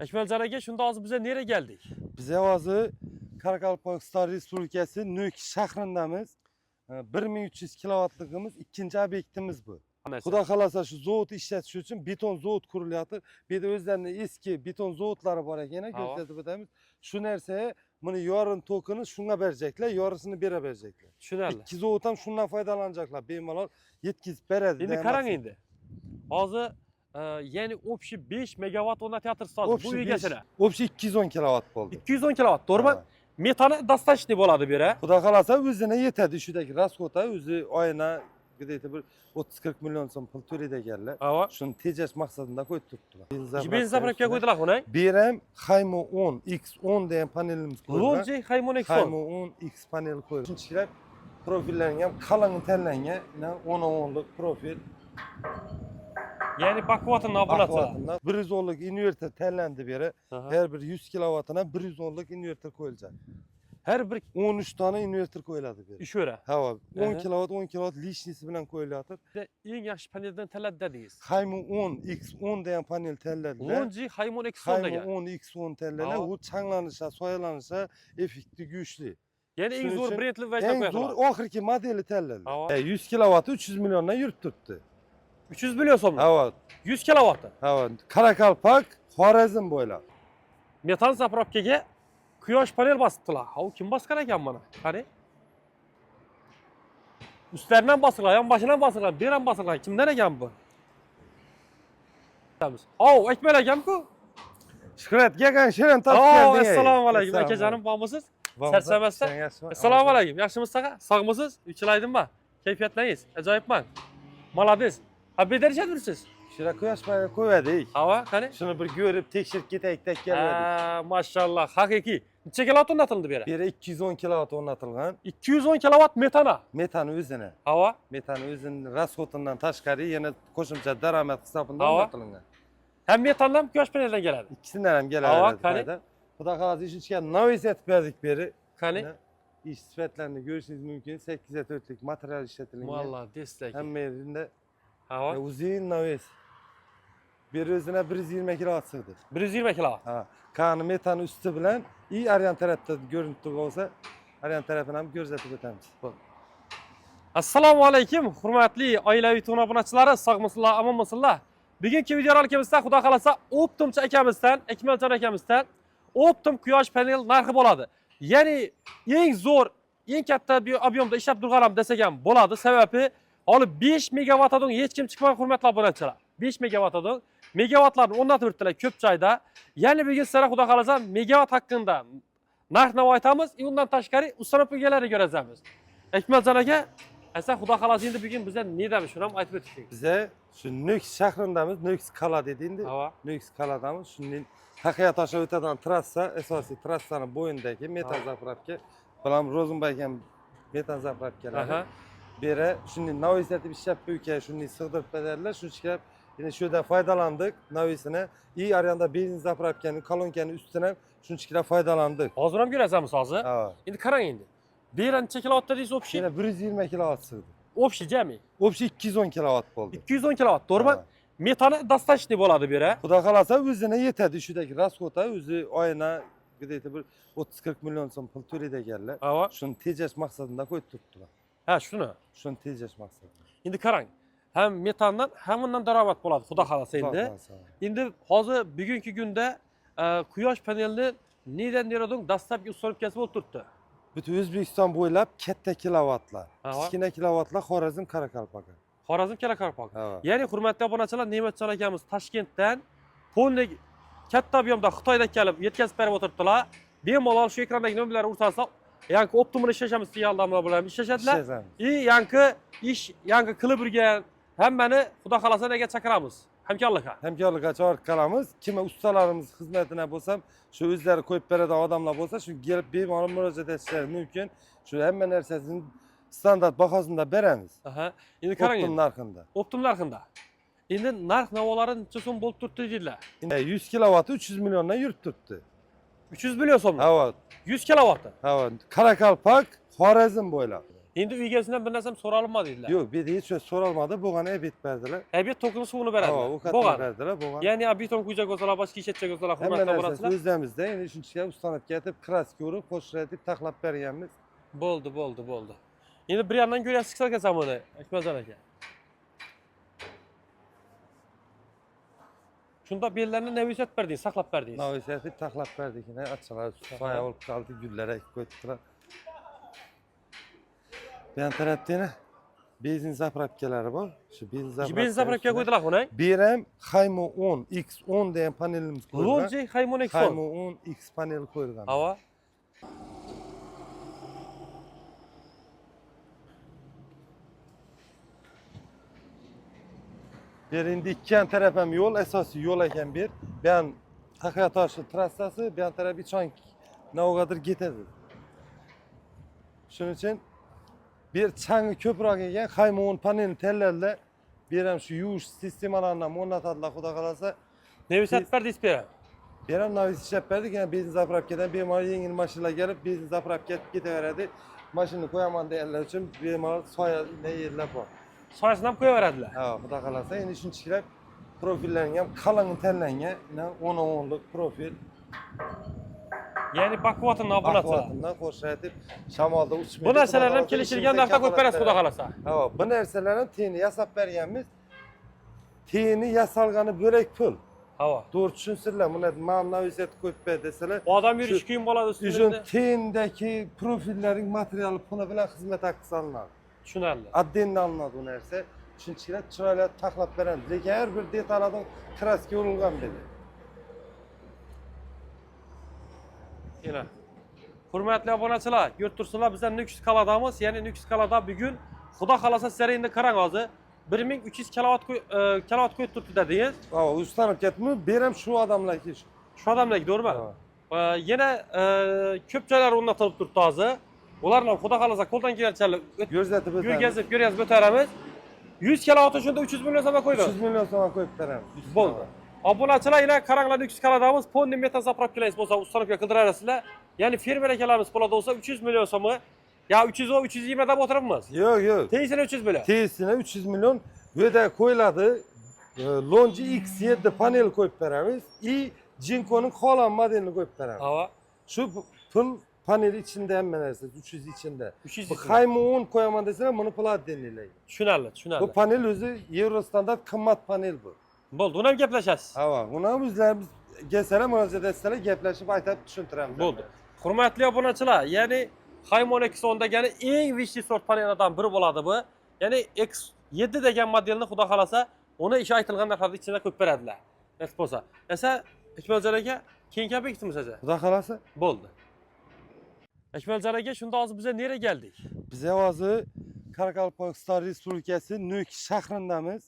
Ekmelcan aka, şunda hozir bize nereye geldik? Bize hozir Qoraqalpog'iston Respublikasi Nukus shahrindamiz. 1300 kilovatligimiz ikkinchi obyektimiz bu. Xudo xolasa shu zavod ishlatish uchun beton zavod qurilyapti. Bu yerda o'zlarining eski beton zavodlari bor ekan, ko'rsatib o'tamiz. Shu narsaga buni yorun tokini shunga beracaklar, yorisini beravereceklar. Tushunarli. İki zavod ham shundan foydalanacaklar. Bemalol yetkazib beradi. Endi qarang endi. Hozir ya'ni общий 5 megawatt o'rnatyapsiz hozir bu egasini. Общий 210 kilovat bo'ldi. 210 kilowatt, to'g'rimi? Metani достаточный bo'ladi bu yerga. Xudo xolasa o'zine yetadi shudagi rasxodga, o'zi oyina где-то bir 30-40 milyon so'm pul to'laydi ekanlar. Ava. Shuni tejash maqsadida qo'yib turibdilar. Benzin zapravkaga qo'ydilar buni. Bu ham Haymo 10 X10 degan panelimiz qo'yilgan. Lonji Haymon X10. Haymo 10 X panel qo'yilgan. Shunchalik profillangan, qalin tanlangan, 10-10lik profil. Ya'ni bakvatini obunasilar. 110lik inverter tanlandi bu yere. Her bir 100 kilovatına 110lik inverter qo'yilgan. Her bir 13 tane inverter qo'yiladi bu yerga. ish o'ra. Ha, 10 kilovat lishnisi bilan qo'yilyapti. Eng yaxshi paneldan tanladi dedingiz. Haymo 10 X10 degan panel tanladilar. Lonji Haymon X10 Haymo degan. 10 X10 tanladilar. U changlanisha, soyalanishga effekti kuchli. Ya'ni eng zo'r brendli vajda Eng qo'yadilar. zo'r oxirgi modeli tanladi. 100 kilovat 300 milliondan yurib turibdi. 300 milyon so'm. Ha, 100 kilowatt. ha, Qoraqalpoq, Xorazm bo'ylab. Metan zapravkaga quyosh panel bosibdilar. Ha, u kim bosgan ekan mana? Qani? Ustlaridan bosgan, yon boshidan bosgan, beran bosgan. Kimdan ekan bu? O, Akmal akam-ku. Shuhrat Gagan Shirin topib keldingiz. Assalomu alaykum akajonim, bormisiz? Sarsamasdan. Assalomu alaykum. Yaxshimisiz aka? Sog'misiz? 3 yil oydinmi? Kayfiyatlaringiz ajoyibman. Молодец. Ha, bedarishadursiz. Shira quyosh panel qo'ydik. Hava, qani? Shuni bir ko'rib, tekshirib ketaylik deb keldik. Maşallah, haqiqiy. Necha kilowatt o'rnatildi bu yerga? Bu yerga 210 kilovat o'rnatilgan. 210 kilowatt metana. Metan o'zini. Hava. Metan o'zining rasxodidan tashqari yana qo'shimcha daromad hisobidan o'rnatilgan. Hem metandan quyosh paneldan keladi. İkisinden hem gelen Hava, herhalde fayda. Xudo xolasa ish ishga novis etib berdik beri. Qani? İş sifatlarini görüşünüz mümkün. 8'e 4'lük material işletilgan. Vallahi destek. Hem yerinde Hava. uzun novis. Bir özüne 120 kilovat sığdı. 120 kilowatt. Ha, kanı metan üstü bilen iyi arayan tarafta görüntü olsa arayan tarafını ham ko'rsatib o'tamiz. Assalomu alaykum, hurmatli oilaviy to'g'ri obunachilari, sog'misizlar, omonmisizlar? Bugungi video rolikimizda Xudo xolasa Optimchi akamizdan, Akmaljon akamizdan Optim quyosh panel narxi bo'ladi. Ya'ni eng zo'r, eng katta bir ob'yomda ishlab turganim desak ham bo'ladi. Sababi hali 5 megawattdan hech kim chiqmagan hurmatli obunachilar. 5 megawattdan megawattlarni o'rnatib turibdilar ko'p joyda. Ya'ni bugun sizlarga Xudo xolasa megawatt haqida narx-navo aytamiz, undan tashqari ustara pulgalarni ko'rasiz. Akmaljon aka, asa Xudo xolasa endi bugun bizlar nedamiz, shuni ham aytib o'tishing. Bize şu Nukus shahrindamiz, Nukus qala dediğinde. Nukus qaladamiz. Shundan Taqiya toshi o'tadigan trassa, asosiy trassani bo'yinidagi metan zapravka bilan Rozenbayk ham metan zapravkalari. Beri shundan novis etib ishlab qo'ygan, shundan sig'dirib beradilar. Shuncha yine şu da faydalandık novisini. İyi arayanda benzin zapravkanın, kolonkanın üstüne shuncha faydalandık. Hozir ham ko'rasizmi hozir? Endi qarang endi. Beran necha kilowatt dedingiz общий? Yana 120 kilovat sig'di. Общий jami. Общий 210 kilovat bo'ldi. 210 kilowatt, to'g'rimi? Metani достаточный bo'ladi bu yerga. Xudo xolasa o'zine yetadi shudagi rasxodga, o'zi oyina где-то bir 30-40 milyon so'm pul to'laydi ekanlar. Shuni tejash maqsadida qo'yib turibdilar. Ha, shuni. Shuni tejash maqsadida. Endi qarang. Ham metandan, ham undan daromad bo'ladi, Xudo xolasa endi. Endi hozir bugungi kunda quyosh panelni nedan dastlabki usturovkasi bo'lib turibdi. Bütün O'zbekiston bo'ylab katta kilovatlar, kichkina kilovatlar Xorazm Qoraqalpoq. Xorazm Qoraqalpoq. Ya'ni hurmatli obunachilar, Ne'matjon akamiz Toshkentdan polni katta ob'yomda Xitoydan kelib yetkazib berib o'tiribdilar. Bemalol shu ekrandagi nomerlarni ursangiz, yangi Optimni ishlashamiz degan odamlar bilan ishlashadilar. Yangi qilib yurgan hammani Xudo xolasa nega chaqiramiz. Hamkorlikqa. Hamkorlikqa chaqirib qolamiz. Kim ustalarimiz xizmatine bo'lsam, shu o'zlari qo'yib beradigan odamlar bo'lsa, shu kelib bemalol murojaat etishlari mumkin. Shu hamma narsasini standart bahosida beramiz. Endi qarang. Optim narxida. Optim narxida. Endi narx-navolari necha so'm bo'lib turibdi deydilar. 100 kilovat 300 milliondan yurib turibdi. 300 million so'm. Ha, 100 kilowatt. Ha, Qoraqalpoq, Xorazm bo'ylab. Endi uy egasidan bir narsam so'ralma dedilar. Yo'q, bu yerda hech narsa so'ralmadi, bo'lgani ebit berdilar. Ebit tokini suvini beradilar. Ha, ovqatni berdilar, bo'lgan. Ya'ni beton quyacak bo'lsalar, boshqa ish etacak bo'lsalar, Hamma hurmatli narsasi obunachilar. o'zimizda, endi shuncha ustanib ketib, kraska urib, qo'shtirib taqlab berganmiz. Bo'ldi. Endi bir yandan ko'ryapsiz ekan buni, Akmaljon aka. Shunda bellarni naviyat berdingiz, saqlab berdingiz. Naviyatni taqlab berdik, ne açsalar, soya olib qoldi, gullar ekib qo'yibdilar. Bu yan tarafda yana benzin zapravkalari bor. Shu Benzin zapravka qo'ydilar buni. Bu ham Haymo 10 X10 degan panelimiz qo'yilgan. Lonji Haymo X10. Haymo 10 X panel qo'yilgan. Hava. Bir endi ikki yan taraf ham yo'l, asosiy yo'l ekan bir. Bu yan Taxyatosh trassasi, bu yan taraf Ichon navogadir ketadi. Shuning uchun bir changi ko'proq ekan, Haymo 10 panelni tanladilar. Bir ham shu yuvish sistemalarini ham o'rnatadilar, xudo qalasa. Naviyat berdingiz bu ham. Bir ham naviyat ishlab berdik, yana benzin zapravkadan bemalol yengil mashinalar kelib, benzin zapravka ketaveradi. Mashinani qo'yaman deganlar uchun bemalol soya yerlar bor. Soyasini ham qo'yaveradilar. Ha, xudo qalasa, endi shunchalik profillangan, qalin tanlangan, 10-10lik profil. Ya'ni bakvatini obunachilar. Bakvatimdan qo'shayotib, shamolda uchmaydi. Bu narsalarni ham kelishilgan narxda qo'yib berasiz, xudo qalasa. Ha, bu narsalar ham teni yasab berganmiz. Teni yasalgani bo'lak pul. Havo. To'g'ri tushunsinlar, buni mana naviyat qo'yib ber desalar. Odam yurish qiyin bo'ladi Uzun ustida. tendagi profillerin materiali puli bilan xizmat haqqi olinadi. Tushunarli. Addenni olinadi bu narsa. Shunchalik chiroyli taqlab beramiz. Lekin har bir detaldan kraska urilgan dedi. Yana. Hurmatli obunachilar, ko'rib turibsizlar, bizlar Nux Kaladamiz. Ya'ni Nux Kalada bugun xudo xolasa sizlar endi qarang hozir 1300 kilovat qo'yib turibdi dedingiz. Ha, ustanib ketmi? Beram shu odamlarga shu. Shu odamlarga, to'g'rimi? Yana ko'p joylar o'rnatilib turibdi hozir. Ularni xudo xolasa qo'ldan kelgancha Ko'rsatib o'tamiz. ko'ryapsiz o'taramiz. 100 kilovat shunda 300 million so'm qo'ydi. 300 million so'm qo'yib beramiz. Bo'ldi. Obunachilar yana qaranglar Nux Kaladamiz, Ponni metan zapravkalangiz bo'lsa, ustanibga qildirasizlar. Ya'ni fermer akalarimiz qo'lida bo'lsa 300 million so'mi, ya 300 o 320 deb o'tiribmiz. Yo'q. Tegisini 300 million. Tegisini 300 million bu yerda qo'yiladi. Lonji X7 panel qo'yib beramiz. Jinko'ning qolgan modelini qo'yib beramiz. Hava. Shu pul panel ichida hamma narsa 300 ichida. 300 Bu Haymo 10 qo'yaman desalar, buni plat denilaydi. Tushunarli. Bu panel o'zi Euro standart qimmat panel bu. Bo'ldi, uni ham gaplashasiz. Ha, uni ham o'zlarimiz kelsalar, murojaat etsalar, gaplashib aytib tushuntiramiz. Bo'ldi. Hurmatli obunachilar, ya'ni Haymo X10 degani eng vishli sort panellardan biri bo'ladi bu. Ya'ni X7 degan modelni xudo xolasa, uni ish aytilgan narxlarda ichida qo'yib beradilar. Nima bo'lsa. Esa Akmaljon aka, keyin gapiramiz aka. Xudo xolasa. Bo'ldi. Akmaljon aka, shunda hozir biz nereye keldik? Biz hozir Qoraqalpog'iston Respublikasi Nukus shahrindamiz.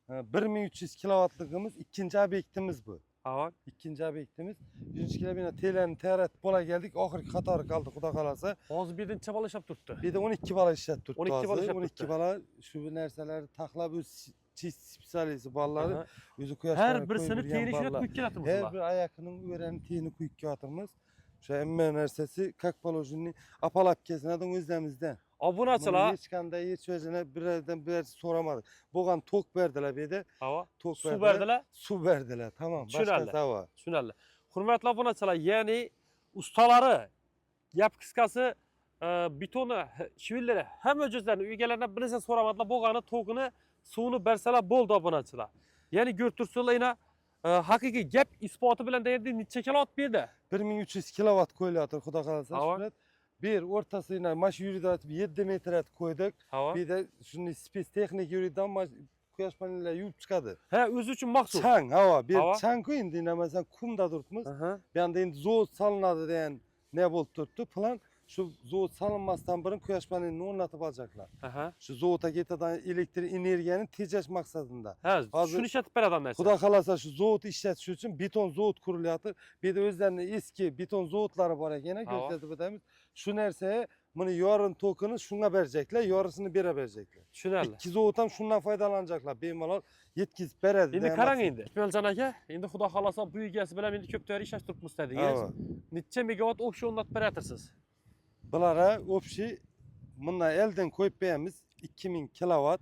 1300 kilovatligimiz ikkinchi obyektimiz bu. Ha, ikkinchi obyektimiz. 100 kilobina telani tayyorlatib bo'la keldik. Oxirgi qatori qoldi, xudo xolasa. hozir birinchi bola ishlab turibdi. Bir de 12 bola ishlab turibdi. 12 bola ishlab 12 turibdi. bola shu narsalarni taqlab o'z spesialisi bolalar o'zi quyosh Har birisini teni shunday qo'yib kelatimiz. Her bir ayaqining o'rani teni qo'yib ketyapmiz. O'sha hamma narsasi как положенный apalab kesinadi o'zimizdan. Obunachilar, hech qanday hech o'zini birdan bir so'ramadik. Bo'lgan tok berdilar bu yerda. havo, Tok suv berdilar. Suv berdilar. Tamam. Tushunarli. Boshqa savo. Tushunarli. Hurmatli obunachilar, ya'ni ustalari, gap qisqasi, betoni, shivillari, hamma o'zlarining uygalarini bir narsa so'ramadilar, bo'lgani tokini, suvni bersalar bo'ldi obunachilar. Ya'ni ko'rib turibsizlar, yana haqiqiy gap isboti bilan deyildi, necha kilovat berdi? 1300 kilovat qo'yilyapti, xudo xolasa. Havo. Bir o'rtasini mana shu yerda 7 metr qo'ydik. Havo. Bir de shunday spes texnik yuridan quyosh panellari yuvib chiqadi. Ha, o'zi uchun maxsus. Chang, havo, bir Havo. chang qo'yindi, masalan, kumda turibmiz. Aha. Bu yerda endi zovut solinadi degan ne bo'lib turibdi? Plan shu zovut solinmasdan burun quyosh panelini o'rnatib olacaklar. Aha. Shu zovutga ketadigan elektr energiyani tejash maqsadida. Ha, Hozir- shuni ishlatib beradi narsa. Xudo xolasa shu zovut ishlatish uchun beton zovut qurilyapti. Bu yerda o'zlarining eski beton zovutlari bor ekan, ko'rsatib o'tamiz. Shu narsaya buni yorin tokini shunga beracaklar, yorisini beracaklar. Tushunarli. İki zovut ham shundan foydalanacaklar. Bemalol yetkazib beradi. Endi qarang endi. Akmaljon aka, endi xudo xolasa bu egasi bilan endi ko'p tayyor ishlash turibmiz dedingiz. Havo. Necha megavat o'xsha o'rnatib beratirsiz? Bulara общий Bunlar elden koyup beğenimiz 2000 kilowatt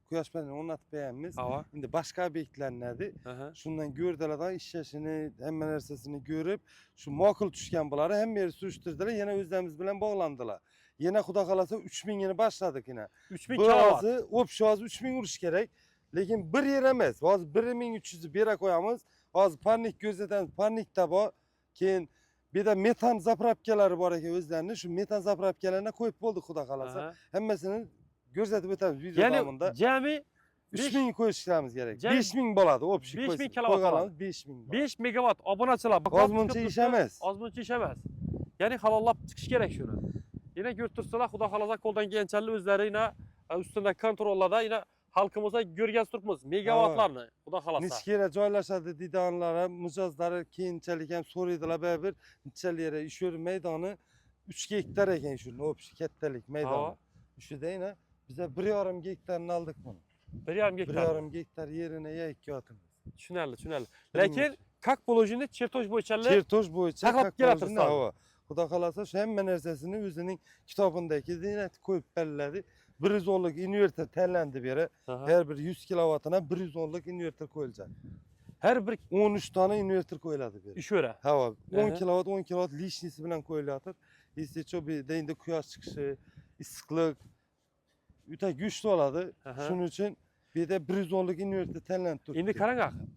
kuyaş paneli ornatıp beğenimiz. Hava. Şimdi başka obyektler nedir? Şundan gördüler işleşini, hemen ersesini görüp şu makul düşken bunları hem yeri sürüştürdüler yine özlerimiz bilen bağlandılar. Yine kuda kalasa 3000 yeni başladık yine. 3000 kilowatt. Bazı şu az 3000 vuruş gerek. Lekin bir yer emez. Bazı 1300'ü bir yere koyamız. Bazı panik gözeten panik de bu. Keyin bir de metan zapravkaları var ekan özlerini. Şu metan zapravkalarına koyup bulduk kuda kalasa. Hemmesini gözetip ötemiz video davamında. Yani cami 3000 koyuşlarımız gerek. Cem- 5000 boladı. O pişik 5000 koysun. kilowatt Koygalamız 5000. 5 megawatt obunachilar. Az buncha iş emas. Az buncha ish emas. Ya'ni halollab chiqish kerak shuni. Yine götürseler, xudo xolasa qo'ldan kelgancha o'zlari yine ustida kontrollada yine halkımıza görgen turibmiz megawattlarni, xudo xolasa. Necha yere joylashadi didonlari, mijozlari keyinchalik ham so'raydilar baribir. Necha yere ish yeri maydoni 3 gektar ekan shu opshi kattalik maydoni. Shuda yine bize 1,5 gektarni aldık bunu. 1,5 gektar. 1,5 gektar yerine yakyapmiz. Tushunarli. Lekin как положено chertoj bo'yicha Chertoj bo'yicha Taklif kelatırsa. Xudo xolasa shu hamma narsasini o'zining kitobindagi dinat ko'p belgiladi. 110 o'nlik inverter tanlandi beri. Her bir 100 kilovatına 110 o'nlik inverter qo'yiladi. Her bir 13 tane inverter qo'yiladi beri. ish o'ra. Ha, 10 kilovat 10 kilovat lishnisi bilan qo'yilayotir. Esi bir deyinde quyosh chiqishi, issiqlik o'ta kuchli bo'ladi. Shuning uchun bu yerda 110 o'nlik inverter tanlanib turibdi. Endi qarang axir.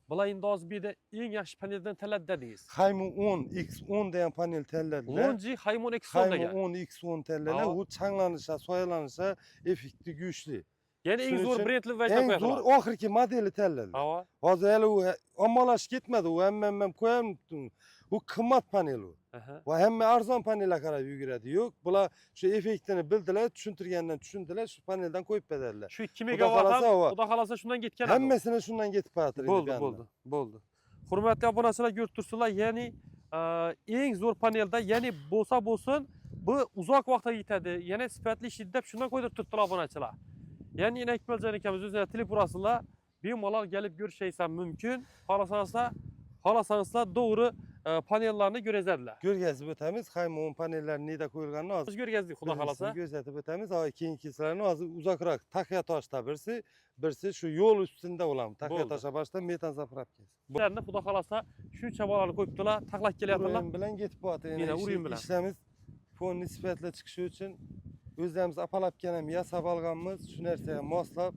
Bular endi hozir bu yerda eng yaxshi paneldan tanladi dedingiz. Haymun 10 X10 degan panel tanladilar. 10G Haymon X10 Haymun degan. 10 X10 tanladilar. U changlanisha, soyalanishga effekti kuchli. Ya'ni eng zo'r brendli va eng zo'r oxirgi modeli tanladi. Hozir hali u ommalash ketmadi. U ham qo'yamdi. U qimmat panel u. Va hamma arzon panelga qarab yuguradi. Yo'q, bular shu effektini bildilar, tushuntirgandan tushundilar, shu paneldan qo'yib beradilar. Shu 2 megawatt ham xudo xolasa shundan ketgan. Hammasini shundan ketib qo'yadi. Bo'ldi. Hurmatli obunachilar ko'rib turibsizlar, ya'ni eng zo'r panelda, ya'ni bo'lsa bo'lsin, bu uzoq vaqtga yetadi. Ya'ni sifatli shiddat shundan qo'ydirib turibdilar obunachilar. Ya'ni ina Akmaljon akamiz o'zlari telefon urasizlar, bemalol kelib ko'rishaysan mumkin. Xohlasanızlar doğru panellarni ko'rasizlar. Ko'rgazib o'tamiz. Haymun panellarni neda qo'yilganini hozir biz ko'rgazdik, xudo xolasa. Ko'rsatib o'tamiz. Keyingisini hozir uzoqroq Taxiatoshda birsi shu yo'l ustida bo'lamiz. Taxiatoshga boshda metan zapravkasi. Bularni xudo xolasa shuncha bolalar qo'yibdilar, taqlab kelyaptilar. Bilan ketib bo'yapti. Yana uring bilan. Ishlamiz fon nisbatli chiqishi uchun o'zimiz apalabgan ham yasab olganmiz. Shu narsaga moslab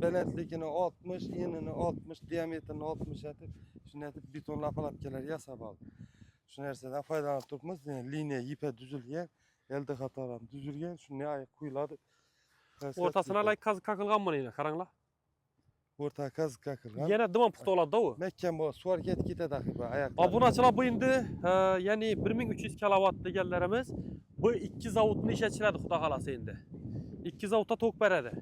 balandligini 60, enini 60, diametrini 60 etib shuni etib beton apalabkalar yasab oldik. Shu narsadan foydalanib turibmiz. Liniya ipa tuzilgan, elde xatolar tuzilgan, shunday oyoq qo'yiladi. O'rtasına like kakılgan mı yine? Karangla. O'rta kazık kakılgan. Yana dimon puxta oladi u. Mehkam bo'lib, suvar ketadi axir oyoqlar. Obunachilar bu endi ya'ni 1300 kilowatt deganlarimiz bu 2 zavodni ishlatishadi xudo xolasa endi. 2 zavodda tok beradi.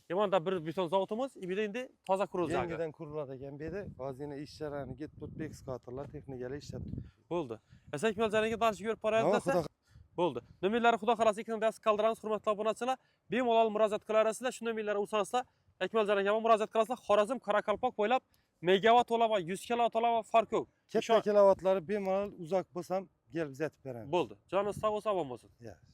Yamanda bir beton zavodimiz, ibida endi toza quriladi. Yangidan quriladi ekan bu yerda. Hozir yana ish jarayoni ketib turibdi, ekskavatorlar texnikalar ishlab turibdi. Bo'ldi. Akmaljonga dalshi ko'rib boraylik desa. Bo'ldi. Nomerlari xudo xolasa ekranda yozib qoldiramiz, hurmatli obunachilar. Bemalol murojaat qilaverasizlar. Shu nomerlarga ursanizlar, Akmaljon akaga murojaat qilasizlar. Xorazm, Qoraqalpoq bo'ylab megawatt olama, 100 kilowatt olama farq yo'q. Katta kilovattlari bemalol uzoq bo'lsam kelib uzatib beramiz. Bo'ldi. Joningiz sog' bo'lsa omon bo'lsin. Yaxshi.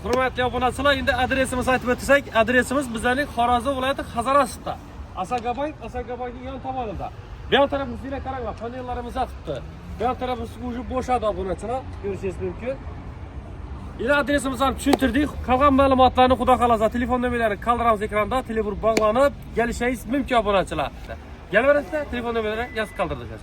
Hurmatli obunachilar, endi adresimizni aytib o'tsak, adresimiz bizning Xorazm viloyati Hazarasitda. Asagabayning yon tomonida. Bu yon tarafimizga qaranglar, panellarimiz yotibdi. Bu yon tarafimiz уже bo'shadi obunachilar, ko'rishingiz mumkin. Ila adresimizni ham tushuntirdik. Qolgan ma'lumotlarni xudo xolasa telefon nomerlarini qoldiramiz ekranda, telefon bog'lanib kelishingiz mumkin obunachilar. Kelaverasizlar, telefon nomerlarini yozib qoldirdik.